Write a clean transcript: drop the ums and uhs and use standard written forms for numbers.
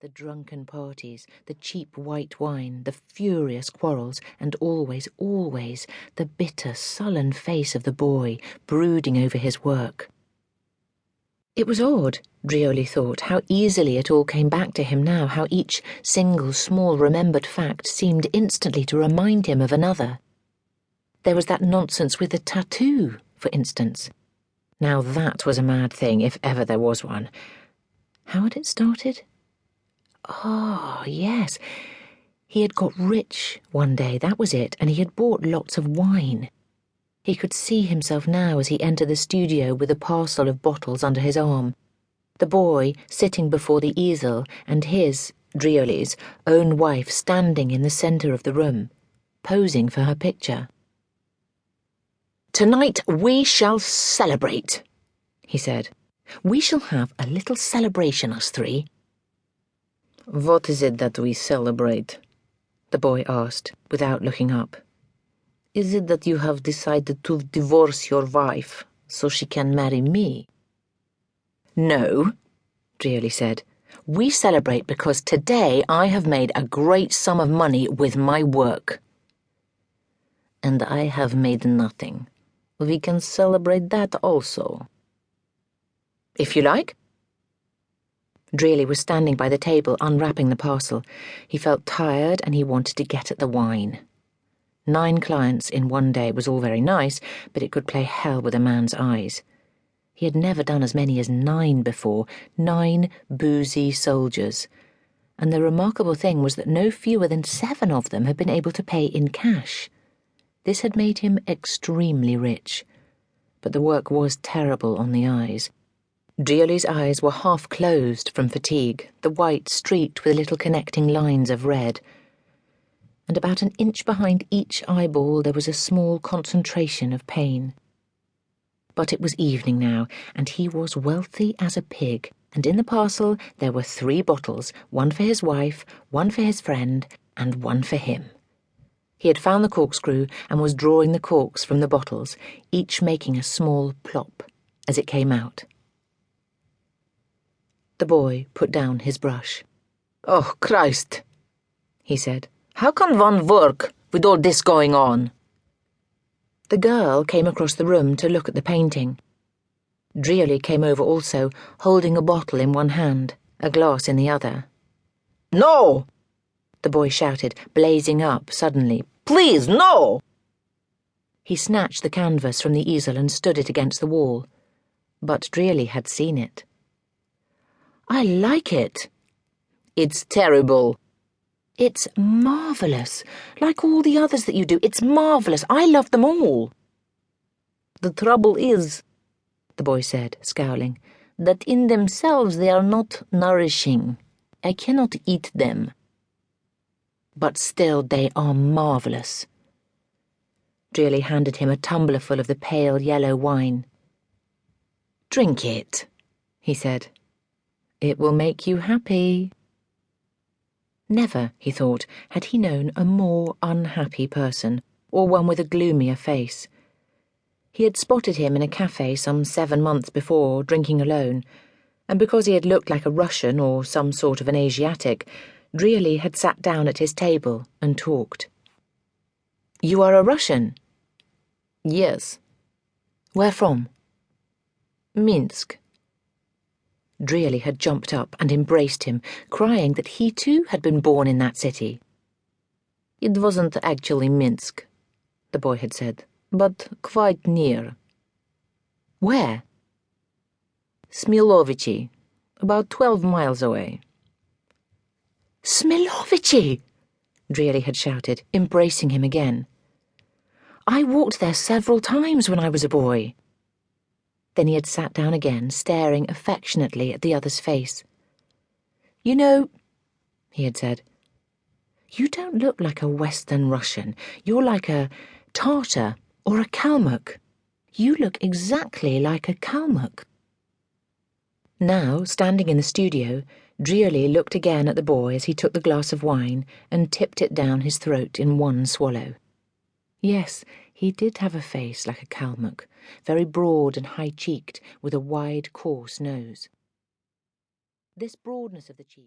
The drunken parties, the cheap white wine, the furious quarrels, and always, always the bitter, sullen face of the boy brooding over his work. It was odd, Drioli thought, how easily it all came back to him now, how each single small remembered fact seemed instantly to remind him of another. There was that nonsense with the tattoo, for instance. Now that was a mad thing, if ever there was one. How had it started? Oh, yes. He had got rich one day, that was it, and he had bought lots of wine. He could see himself now as he entered the studio with a parcel of bottles under his arm. The boy sitting before the easel and his, Drioli's, own wife standing in the centre of the room, posing for her picture. "Tonight we shall celebrate," he said. "We shall have a little celebration, us three." "What is it that we celebrate?" the boy asked, without looking up. "Is it that you have decided to divorce your wife so she can marry me?" "No," Drioli said. "We celebrate because today I have made a great sum of money with my work." "And I have made nothing. We can celebrate that also." "If you like." Drioli was standing by the table unwrapping the parcel. He felt tired and he wanted to get at the wine. 9 clients in one day was all very nice, but it could play hell with a man's eyes. He had never done as many as 9 before, 9 boozy soldiers. And the remarkable thing was that no fewer than 7 of them had been able to pay in cash. This had made him extremely rich. But the work was terrible on the eyes. Drioli's eyes were half closed from fatigue, the white streaked with little connecting lines of red. And about an inch behind each eyeball there was a small concentration of pain. But it was evening now, and he was wealthy as a pig, and in the parcel there were 3 bottles, 1 for his wife, 1 for his friend, and 1 for him. He had found the corkscrew and was drawing the corks from the bottles, each making a small plop as it came out. The boy put down his brush. "Oh, Christ," he said. "How can one work with all this going on?" The girl came across the room to look at the painting. Drioli came over also, holding a bottle in one hand, a glass in the other. "No!" the boy shouted, blazing up suddenly. "Please, no!" He snatched the canvas from the easel and stood it against the wall. But Drioli had seen it. "I like it." "It's terrible." "It's marvellous. Like all the others that you do. It's marvellous. I love them all." "The trouble is," the boy said, scowling, "that in themselves they are not nourishing. I cannot eat them." "But still they are marvellous." Drioli handed him a tumblerful of the pale yellow wine. "Drink it," he said. "It will make you happy." Never, he thought, had he known a more unhappy person, or one with a gloomier face. He had spotted him in a cafe some 7 months before, drinking alone, and because he had looked like a Russian or some sort of an Asiatic, Drioli had sat down at his table and talked. "You are a Russian?" "Yes." "Where from?" "Minsk." Drioli had jumped up and embraced him, crying that he too had been born in that city. "It wasn't actually Minsk," the boy had said, "but quite near." "Where?" "Smilovici, about 12 miles away." "Smilovici!" Drioli had shouted, embracing him again. "I walked there several times when I was a boy." Then he had sat down again, staring affectionately at the other's face. "You know," he had said, "you don't look like a Western Russian. You're like a Tartar or a Kalmuk. You look exactly like a Kalmuk." Now, standing in the studio, Drioli looked again at the boy as he took the glass of wine and tipped it down his throat in one swallow. Yes, he did have a face like a Kalmuk, very broad and high-cheeked, with a wide, coarse nose. This broadness of the cheek